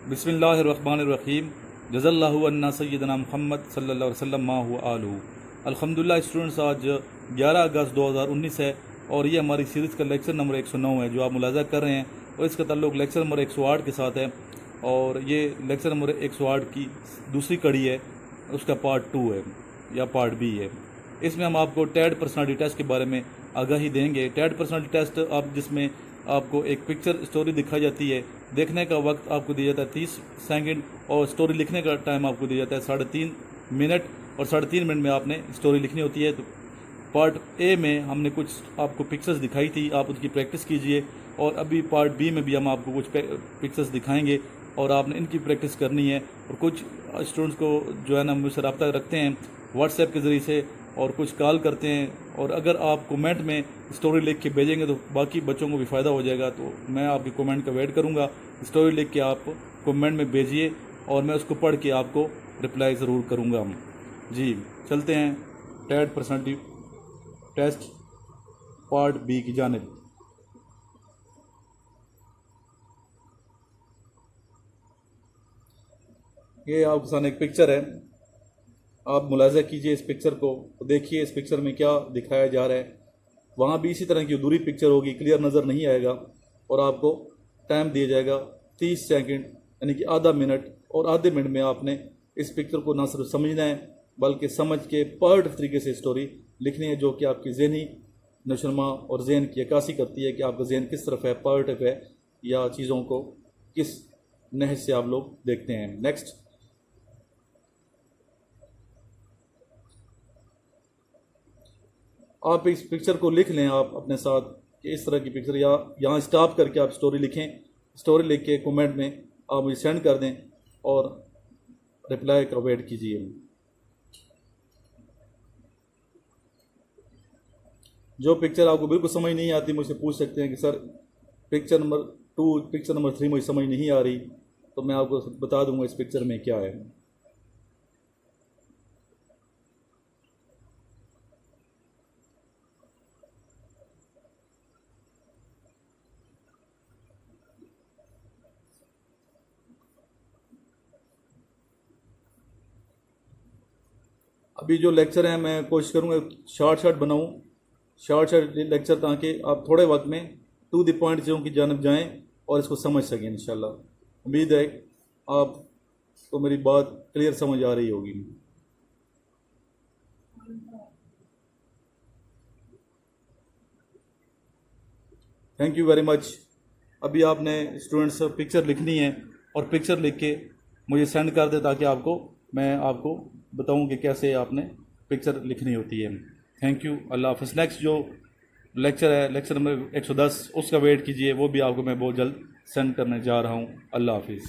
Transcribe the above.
बिस्मिल्लाहिर्रहमानिर्रहीम। जज़ल्लाहु अन्ना सय्यदना मुहम्मद सल्लल्लाहु अलैहि वसल्लम मा हुवा आलहू। अल्हम्दुलिल्लाह स्टूडेंट्स, आज 11 अगस्त 2019 है और ये हमारी सीरीज़ का लेक्चर नंबर 109 है जो आप मुलाज़ा कर रहे हैं, और इसका ताल्लुक़ लेक्चर नंबर 108 के साथ है। और ये लेक्चर नंबर 108 की दूसरी कड़ी है, उसका पार्ट 2 है या पार्ट बी है। इसमें हम आपको टैड पर्सनालिटी टेस्ट के बारे में आगाही देंगे। टैड पर्सनालिटी टेस्ट आप जिसमें आपको एक पिक्चर स्टोरी दिखाई जाती है, देखने का वक्त आपको दिया जाता है 30 सेकंड और स्टोरी लिखने का टाइम आपको दिया जाता है 3.5 मिनट, और 3.5 मिनट में आपने स्टोरी लिखनी होती है। तो पार्ट ए में हमने कुछ आपको पिक्चर्स दिखाई थी, आप उसकी प्रैक्टिस कीजिए, और अभी पार्ट बी में भी हम आपको कुछ पिक्चर्स दिखाएंगे और आपने इनकी प्रैक्टिस करनी है। और कुछ स्टूडेंट्स को जो है ना मुझसे रब्ता रखते हैं व्हाट्सएप के ज़रिए से, और कुछ कॉल करते हैं, और अगर आप कमेंट में स्टोरी लिख के भेजेंगे तो बाकी बच्चों को भी फ़ायदा हो जाएगा। तो मैं आपकी कमेंट का वेट करूंगा। स्टोरी लिख के आप कमेंट में भेजिए और मैं उसको पढ़ के आपको रिप्लाई ज़रूर करूंगा। जी चलते हैं टैड पर्सनालिटी टेस्ट पार्ट बी की जानिब। ये आपके सामने एक पिक्चर है, आप मुलाज़ा कीजिए इस पिक्चर को, देखिए इस पिक्चर में क्या दिखाया जा रहा है। वहाँ भी इसी तरह की अधूरी पिक्चर होगी, क्लियर नज़र नहीं आएगा, और आपको टाइम दिया जाएगा 30 सेकंड यानी कि आधा मिनट, और आधे मिनट में आपने इस पिक्चर को ना सिर्फ समझना है बल्कि समझ के पर्ट तरीके से स्टोरी लिखनी है, जो कि आपकी ज़हनी नशोनुमा और जहन की अक्कासी करती है कि आपका जहन किस तरफ है, पर्टिव है या चीज़ों को किस नहज से आप लोग देखते हैं। नेक्स्ट, आप इस पिक्चर को लिख लें आप अपने साथ कि इस तरह की पिक्चर, या यहाँ स्टॉप करके आप स्टोरी लिखें। स्टोरी लिख के कमेंट में आप मुझे सेंड कर दें और रिप्लाई का वेट कीजिए। जो पिक्चर आपको बिल्कुल समझ नहीं आती मुझसे पूछ सकते हैं कि sir picture number 2 picture number 3 मुझे समझ नहीं आ रही, तो मैं आपको बता दूंगा इस पिक्चर में क्या है। अभी जो लेक्चर है मैं कोशिश करूँगा शॉर्ट बनाऊँ, शॉर्ट लेक्चर, ताकि आप थोड़े वक्त में टू द पॉइंट चीज़ों की जानब जाएं और इसको समझ सकें इंशाल्लाह। उम्मीद है आपको मेरी बात क्लियर समझ आ रही होगी। Thank you very much. अभी आपने स्टूडेंट्स पिक्चर लिखनी है और पिक्चर लिख के मुझे सेंड कर दे, ताकि मैं आपको बताऊं कि कैसे आपने पिक्चर लिखनी होती है। थैंक यू, अल्लाह हाफ़िज़। नेक्स्ट जो लेक्चर है लेक्चर नंबर 110, उसका वेट कीजिए, वो भी आपको मैं बहुत जल्द सेंड करने जा रहा हूँ। अल्लाह हाफ़िज़।